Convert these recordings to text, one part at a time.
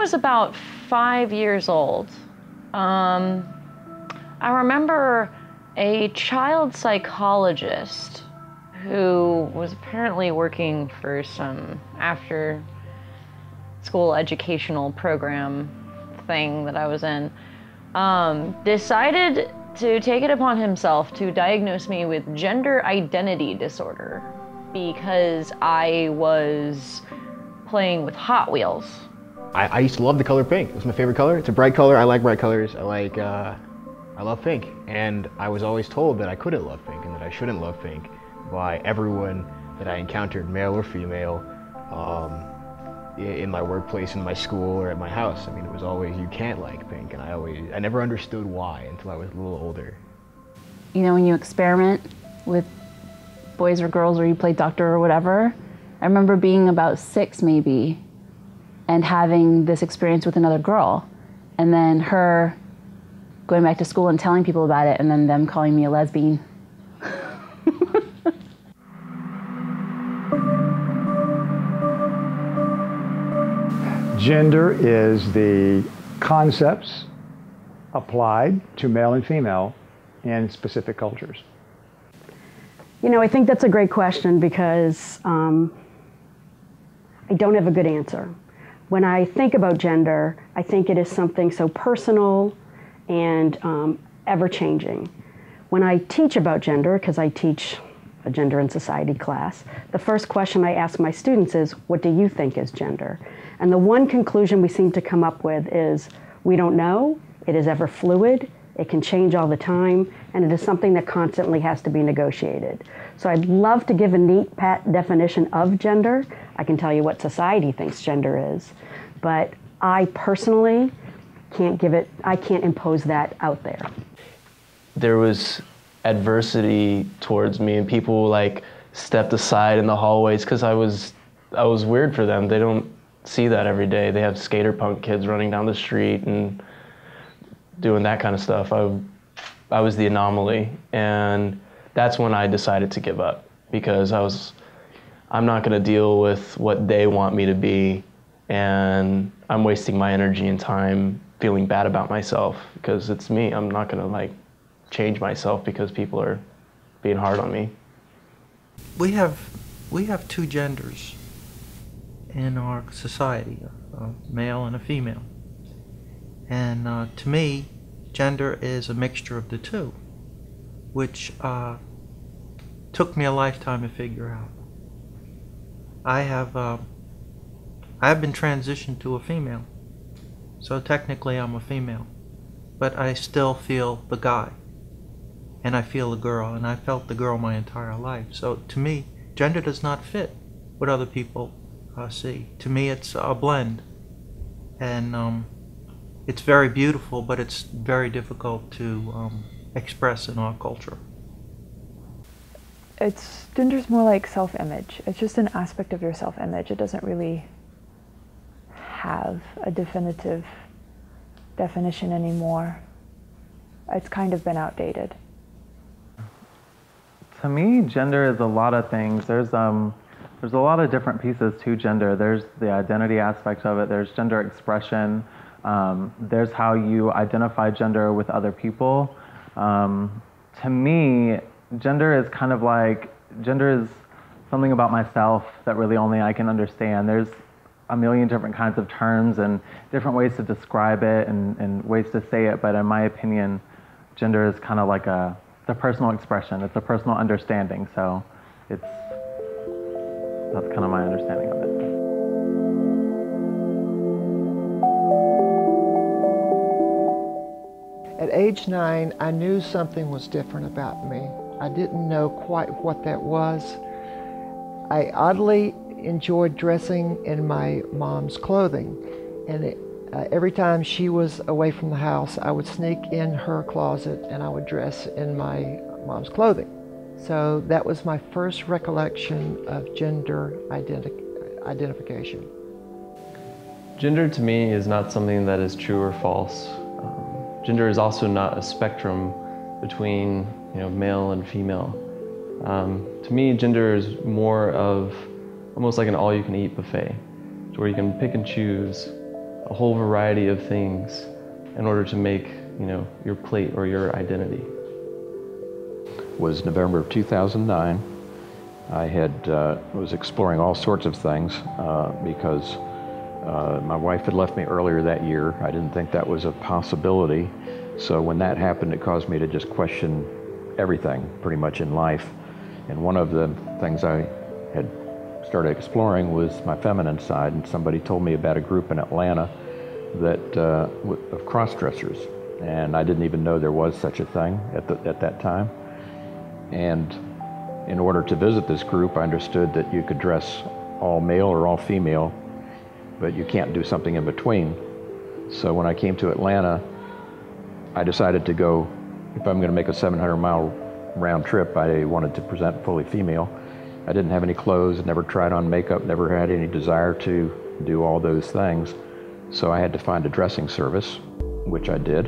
was about 5 years old, I remember a child psychologist who was apparently working for some after-school educational program thing that I was in, decided to take it upon himself to diagnose me with gender identity disorder because I was playing with Hot Wheels. I used to love the color pink. It was my favorite color. It's a bright color. I like bright colors. I love pink. And I was always told that I couldn't love pink and that I shouldn't love pink by everyone that I encountered, male or female, in my workplace, in my school, or at my house. I mean, it was always, you can't like pink, and I never understood why until I was a little older. You know, when you experiment with boys or girls, or you play doctor or whatever, I remember being about 6 maybe, and having this experience with another girl, and then her going back to school and telling people about it, and then them calling me a lesbian. Gender is the concepts applied to male and female in specific cultures. You know, I think that's a great question because I don't have a good answer. When I think about gender, I think it is something so personal and ever-changing. When I teach about gender, because I teach a gender and society class, the first question I ask my students is, what do you think is gender? And the one conclusion we seem to come up with is, we don't know, it is ever fluid, it can change all the time, and it is something that constantly has to be negotiated. So I'd love to give a neat pat definition of gender. I can tell you what society thinks gender is, but I personally can't give it, I can't impose that out there. There was adversity towards me, and people like stepped aside in the hallways because I was weird for them. They don't see that every day. They have skater punk kids running down the street and doing that kind of stuff. I was the anomaly, and that's when I decided to give up, because I'm not gonna deal with what they want me to be, and I'm wasting my energy and time feeling bad about myself because it's me. I'm not gonna like change myself because people are being hard on me. We have 2 genders in our society, a male and a female. And to me, gender is a mixture of the two, which took me a lifetime to figure out. I have been transitioned to a female, so technically I'm a female, but I still feel the guy, and I feel the girl, and I felt the girl my entire life. So to me, gender does not fit what other people see. To me, it's a blend, and it's very beautiful, but it's very difficult to express in our culture. Gender's more like self-image. It's just an aspect of your self-image. It doesn't really have a definitive definition anymore. It's kind of been outdated. To me, gender is a lot of things. There's a lot of different pieces to gender. There's the identity aspect of it. There's gender expression. There's how you identify gender with other people. To me, gender is kind of like, gender is something about myself that really only I can understand. There's a million different kinds of terms and different ways to describe it and ways to say it, but in my opinion, gender is kind of like the personal expression. It's a personal understanding, so that's kind of my understanding of it. At age 9, I knew something was different about me. I didn't know quite what that was. I oddly enjoyed dressing in my mom's clothing, and every time she was away from the house, I would sneak in her closet and I would dress in my mom's clothing. So that was my first recollection of gender identification. Gender to me is not something that is true or false. Gender is also not a spectrum between male and female. To me, gender is more of almost like an all-you-can-eat buffet, where you can pick and choose a whole variety of things in order to make, your plate or your identity. Was November of 2009. I was exploring all sorts of things because my wife had left me earlier that year. I didn't think that was a possibility. So when that happened, it caused me to just question everything pretty much in life. And one of the things I had started exploring was my feminine side, and somebody told me about a group in Atlanta that of cross-dressers, and I didn't even know there was such a thing at that time. And in order to visit this group, I understood that you could dress all male or all female, but you can't do something in between. So when I came to Atlanta, I decided to go, if I'm going to make a 700-mile round trip, I wanted to present fully female. I didn't have any clothes, never tried on makeup, never had any desire to do all those things. So I had to find a dressing service, which I did.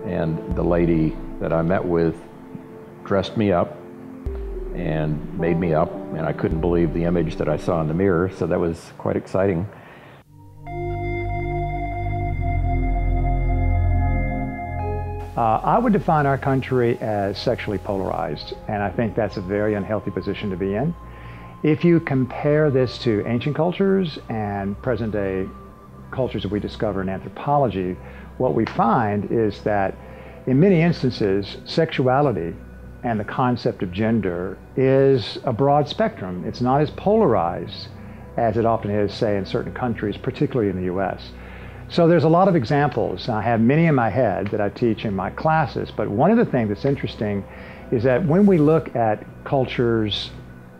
And the lady that I met with dressed me up and made me up, and I couldn't believe the image that I saw in the mirror, so that was quite exciting. I would define our country as sexually polarized, and I think that's a very unhealthy position to be in. If you compare this to ancient cultures and present-day cultures that we discover in anthropology, what we find is that in many instances, sexuality and the concept of gender is a broad spectrum. It's not as polarized as it often is, say, in certain countries, particularly in the US. So there's a lot of examples. I have many in my head that I teach in my classes, but one of the things that's interesting is that when we look at cultures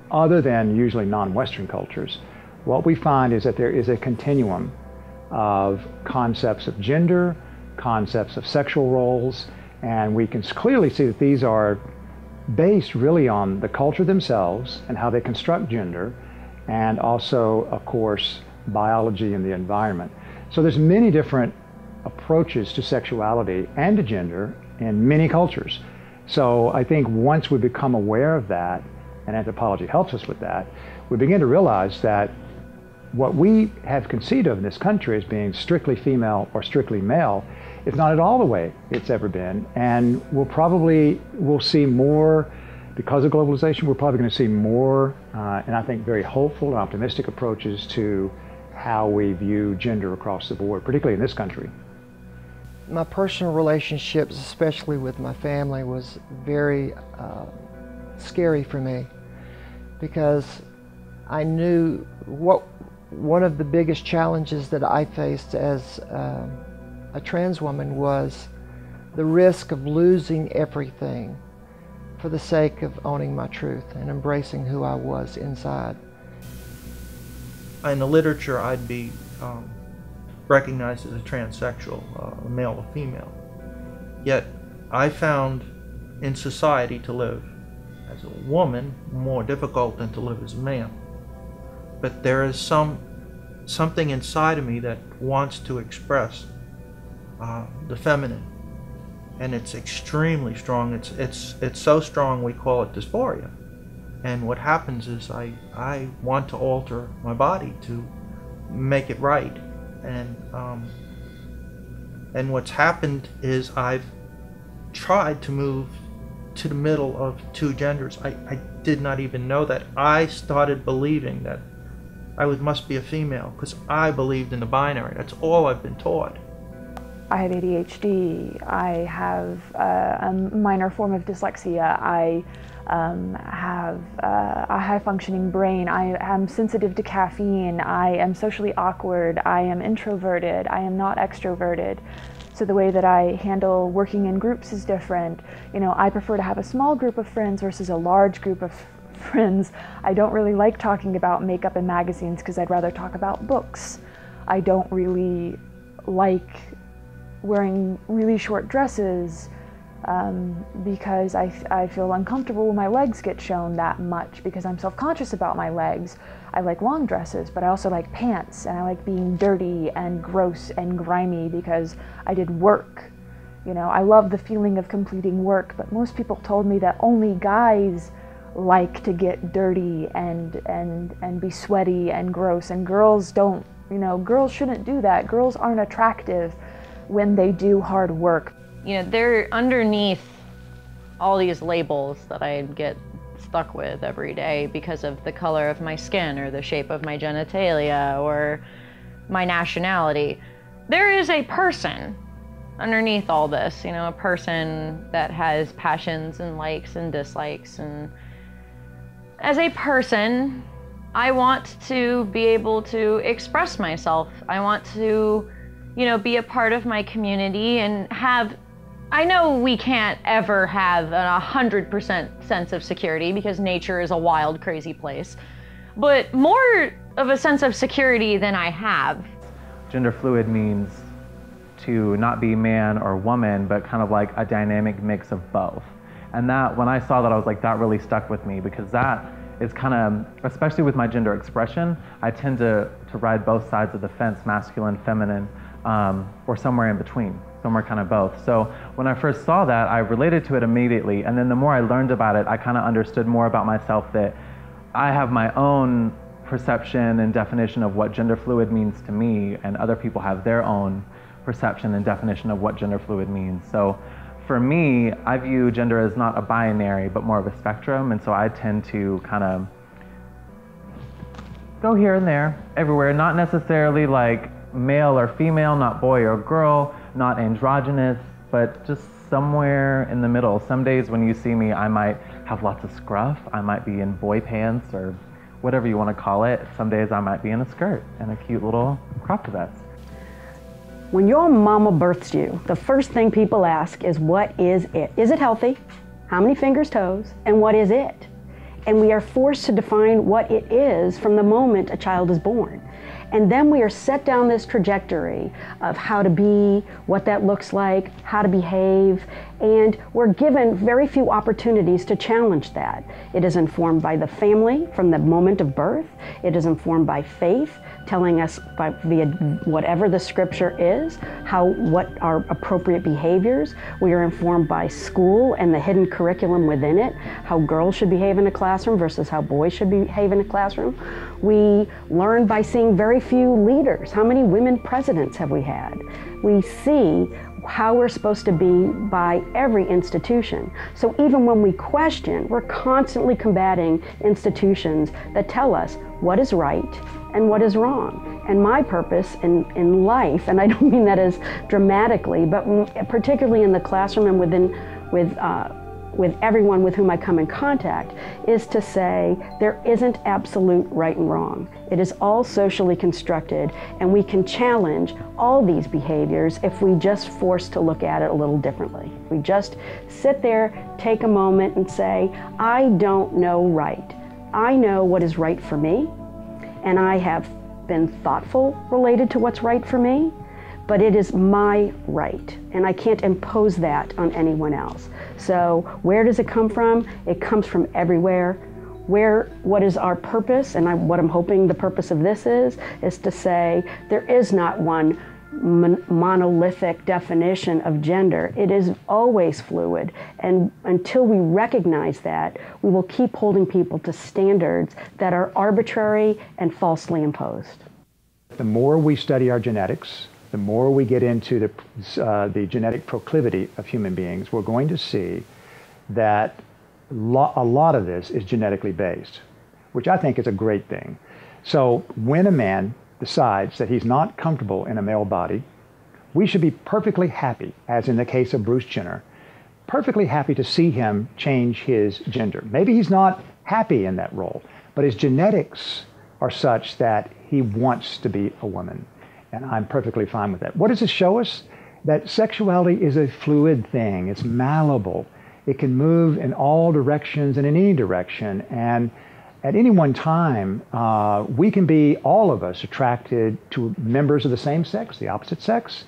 other than usually non-Western cultures, what we find is that there is a continuum of concepts of gender, concepts of sexual roles, and we can clearly see that these are based really on the culture themselves and how they construct gender, and also, of course, biology and the environment. So there's many different approaches to sexuality and to gender in many cultures. So I think once we become aware of that, and anthropology helps us with that, we begin to realize that what we have conceived of in this country as being strictly female or strictly male is not at all the way it's ever been. And we'll see more, because of globalization, we're probably going to see more, and I think very hopeful and optimistic approaches to how we view gender across the board, particularly in this country. My personal relationships, especially with my family, was very scary for me, because I knew one of the biggest challenges that I faced as a trans woman was the risk of losing everything for the sake of owning my truth and embracing who I was inside. In the literature, I'd be recognized as a transsexual, a male or female. Yet I found in society to live as a woman more difficult than to live as a man. But there is something inside of me that wants to express the feminine, and it's extremely strong. It's so strong we call it dysphoria. And what happens is I want to alter my body to make it right. And what's happened is I've tried to move to the middle of two genders. I did not even know that. I started believing that I must be a female because I believed in the binary. That's all I've been taught. I have ADHD. I have a minor form of dyslexia. I have a high-functioning brain. I am sensitive to caffeine. I am socially awkward. I am introverted. I am not extroverted. So the way that I handle working in groups is different. I prefer to have a small group of friends versus a large group of friends. I don't really like talking about makeup in magazines because I'd rather talk about books. I don't really like wearing really short dresses because I feel uncomfortable when my legs get shown that much because I'm self-conscious about my legs. I like long dresses, but I also like pants, and I like being dirty and gross and grimy because I did work. I love the feeling of completing work, but most people told me that only guys like to get dirty and be sweaty and gross, and girls don't You know, girls shouldn't do that. Girls aren't attractive when they do hard work. You know, they're underneath all these labels that I get stuck with every day because of the color of my skin or the shape of my genitalia or my nationality. There is a person underneath all this, you know, a person that has passions and likes and dislikes. And as a person, I want to be able to express myself. I want to, you know, be a part of my community and have, I know we can't ever have a 100% sense of security because nature is a wild, crazy place, but more of a sense of security than I have. Gender fluid means to not be man or woman, but kind of like a dynamic mix of both. And that, when I saw that, I was like, that really stuck with me, because that is kind of, especially with my gender expression, I tend to ride both sides of the fence, masculine, feminine, or somewhere in between, somewhere kind of both. So when I first saw that, I related to it immediately. And then the more I learned about it, I kind of understood more about myself, that I have my own perception and definition of what gender fluid means to me, and other people have their own perception and definition of what gender fluid means. So for me, I view gender as not a binary, but more of a spectrum, and so I tend to kind of go here and there, everywhere, not necessarily like male or female, not boy or girl, not androgynous, but just somewhere in the middle. Some days when you see me, I might have lots of scruff, I might be in boy pants or whatever you want to call it. Some days I might be in a skirt and a cute little crop vest. When your mama births you, the first thing people ask is, what is it? Is it healthy? How many fingers, toes? And what is it? And we are forced to define what it is from the moment a child is born. And then we are set down this trajectory of how to be, what that looks like, how to behave, and we're given very few opportunities to challenge that. It is informed by the family from the moment of birth. It is informed by faith, telling us via whatever the scripture is, what are appropriate behaviors. We are informed by school and the hidden curriculum within it, how girls should behave in a classroom versus how boys should behave in a classroom. We learn by seeing very few leaders. How many women presidents have we had? We see how we're supposed to be by every institution. So even when we question, we're constantly combating institutions that tell us what is right and what is wrong. And my purpose in life, and I don't mean that as dramatically, but particularly in the classroom and with everyone with whom I come in contact, is to say there isn't absolute right and wrong. It is all socially constructed, and we can challenge all these behaviors if we just force to look at it a little differently. We just sit there, take a moment and say, I don't know right. I know what is right for me, and I have been thoughtful related to what's right for me, but it is my right, and I can't impose that on anyone else. So where does it come from? It comes from everywhere. What is our purpose, and what I'm hoping the purpose of this is to say there is not one monolithic definition of gender. It is always fluid, and until we recognize that, we will keep holding people to standards that are arbitrary and falsely imposed. The more we study our genetics, the more we get into the genetic proclivity of human beings, we're going to see that a lot of this is genetically based, which I think is a great thing. So when a man decides that he's not comfortable in a male body, we should be perfectly happy, as in the case of Bruce Jenner, perfectly happy to see him change his gender. Maybe he's not happy in that role, but his genetics are such that he wants to be a woman. And I'm perfectly fine with that. What does this show us? That sexuality is a fluid thing. It's malleable. It can move in all directions and in any direction. And at any one time, we can be, all of us, attracted to members of the same sex, the opposite sex.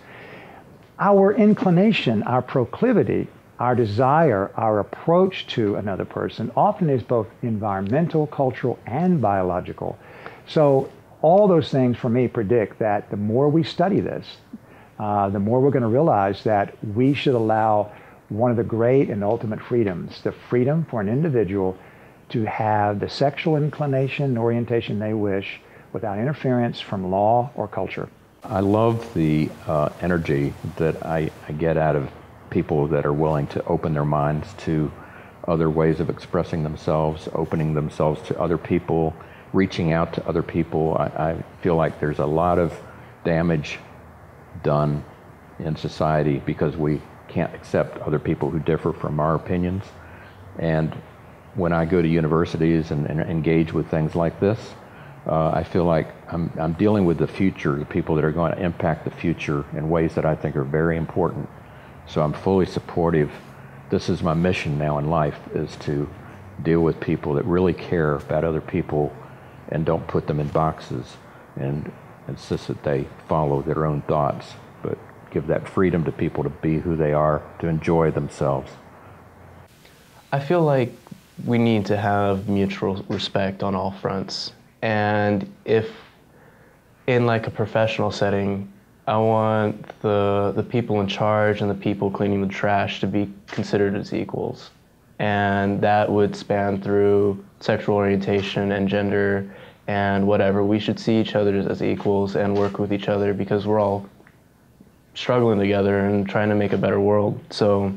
Our inclination, our proclivity, our desire, our approach to another person often is both environmental, cultural, and biological. So all those things for me predict that the more we study this, the more we're going to realize that we should allow one of the great and ultimate freedoms, the freedom for an individual to have the sexual inclination and orientation they wish without interference from law or culture. I love the energy that I get out of people that are willing to open their minds to other ways of expressing themselves, opening themselves to other people, reaching out to other people. I feel like there's a lot of damage done in society because we can't accept other people who differ from our opinions. And when I go to universities and engage with things like this, I feel like I'm dealing with the future, the people that are going to impact the future in ways that I think are very important. So I'm fully supportive. This is my mission now in life, is to deal with people that really care about other people and don't put them in boxes and insist that they follow their own thoughts, but give that freedom to people to be who they are, to enjoy themselves. I feel like we need to have mutual respect on all fronts. And if in like a professional setting, I want the people in charge and the people cleaning the trash to be considered as equals. And that would span through sexual orientation and gender and whatever. We should see each other as equals and work with each other because we're all struggling together and trying to make a better world. So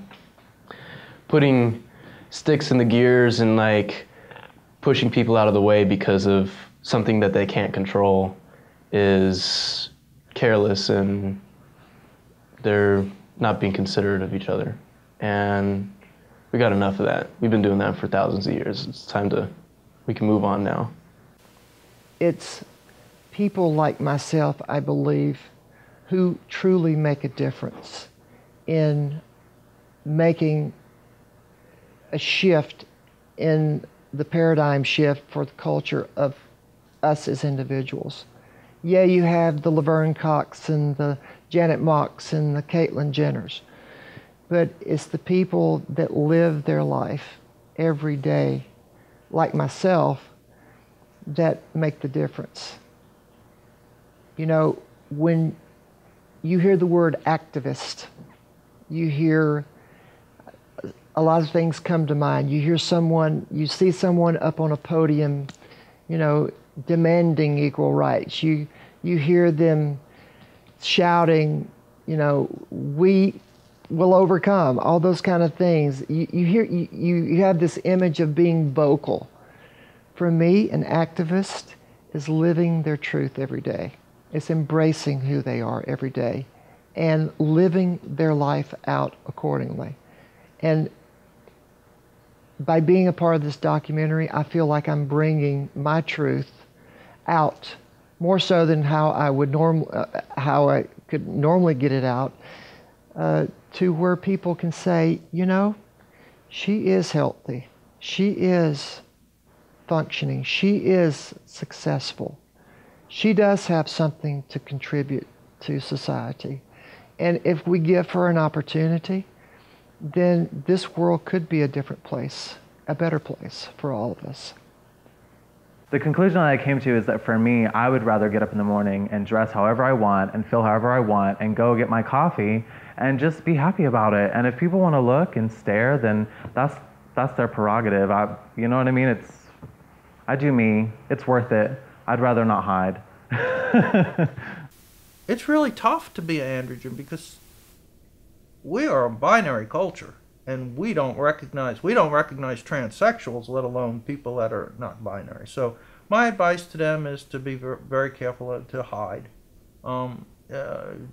putting sticks in the gears and like pushing people out of the way because of something that they can't control is careless, and they're not being considerate of each other. And we got enough of that. We've been doing that for thousands of years. It's time we can move on now. It's people like myself, I believe, who truly make a difference in making a shift in the paradigm shift for the culture of us as individuals. Yeah, you have the Laverne Cox and the Janet Mocks and the Caitlyn Jenners, but it's the people that live their life every day, like myself, that make the difference. You know, when you hear the word activist, you hear a lot of things come to mind. You see someone up on a podium, you know, demanding equal rights. You hear them shouting, you know, we will overcome, all those kind of things. You have this image of being vocal. For me, an activist is living their truth every day. It's embracing who they are every day and living their life out accordingly. And by being a part of this documentary, I feel like I'm bringing my truth out more so than how I could normally get it out, to where people can say, you know, she is healthy, she is functioning, she is successful, she does have something to contribute to society. And if we give her an opportunity, then this world could be a different place, a better place for all of us. The conclusion that I came to is that for me, I would rather get up in the morning and dress however I want and feel however I want and go get my coffee and just be happy about it. And if people want to look and stare, then that's their prerogative. You know what I mean? I do me. It's worth it. I'd rather not hide. It's really tough to be an androgen because we are a binary culture, and we don't recognize transsexuals, let alone people that are not binary. So my advice to them is to be very careful to hide.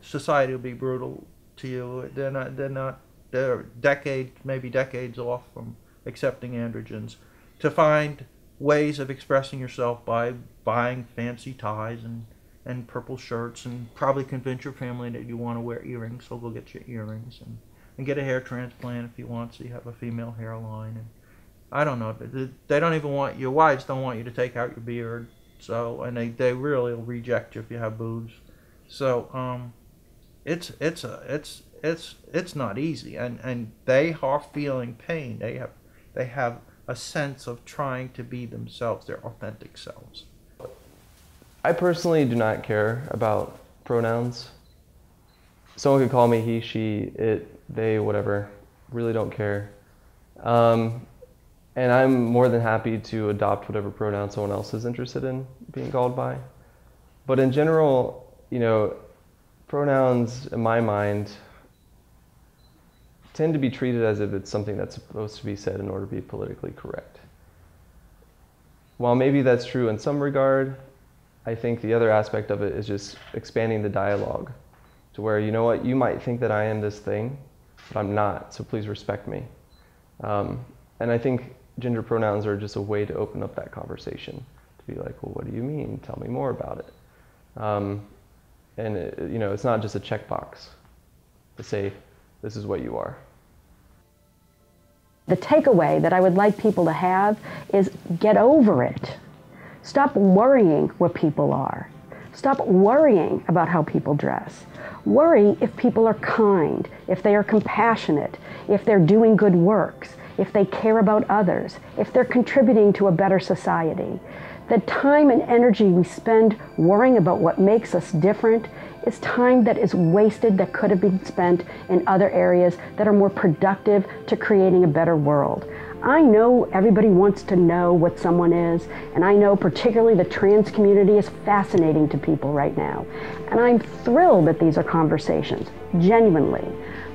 Society will be brutal to you. They're maybe decades off from accepting androgens. To find ways of expressing yourself by buying fancy ties and purple shirts, and probably convince your family that you want to wear earrings, so go get your earrings, and get a hair transplant if you want, so you have a female hairline. And I don't know, they don't even want, your wives don't want you to take out your beard, so, and they really will reject you if you have boobs. So it's not easy, and they are feeling pain. They have a sense of trying to be themselves, their authentic selves. I personally do not care about pronouns. Someone could call me he, she, it, they, whatever. Really don't care. And I'm more than happy to adopt whatever pronoun someone else is interested in being called by. But in general, you know, pronouns, in my mind, tend to be treated as if it's something that's supposed to be said in order to be politically correct. While maybe that's true in some regard, I think the other aspect of it is just expanding the dialogue to where, you know what, you might think that I am this thing, but I'm not, so please respect me. And I think gender pronouns are just a way to open up that conversation, to be like, well, what do you mean? Tell me more about it. And you know, it's not just a checkbox to say, this is what you are. The takeaway that I would like people to have is get over it. Stop worrying what people are. Stop worrying about how people dress. Worry if people are kind, if they are compassionate, if they're doing good works, if they care about others, if they're contributing to a better society. The time and energy we spend worrying about what makes us different is time that is wasted that could have been spent in other areas that are more productive to creating a better world. I know everybody wants to know what someone is, and I know particularly the trans community is fascinating to people right now. And I'm thrilled that these are conversations, genuinely.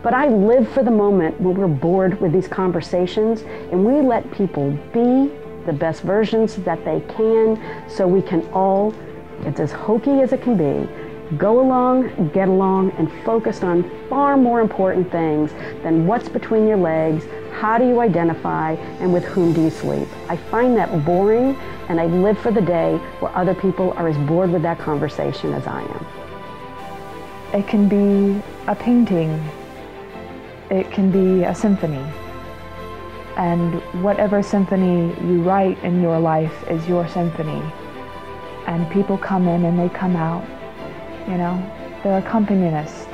But I live for the moment when we're bored with these conversations and we let people be the best versions that they can, so we can all, it's as hokey as it can be, go along, get along, and focus on far more important things than what's between your legs, how do you identify, and with whom do you sleep. I find that boring, and I live for the day where other people are as bored with that conversation as I am. It can be a painting. It can be a symphony. And whatever symphony you write in your life is your symphony. And people come in and they come out. You know, they're accompanists.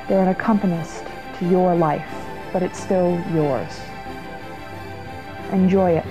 They're an accompanist to your life, but it's still yours. Enjoy it.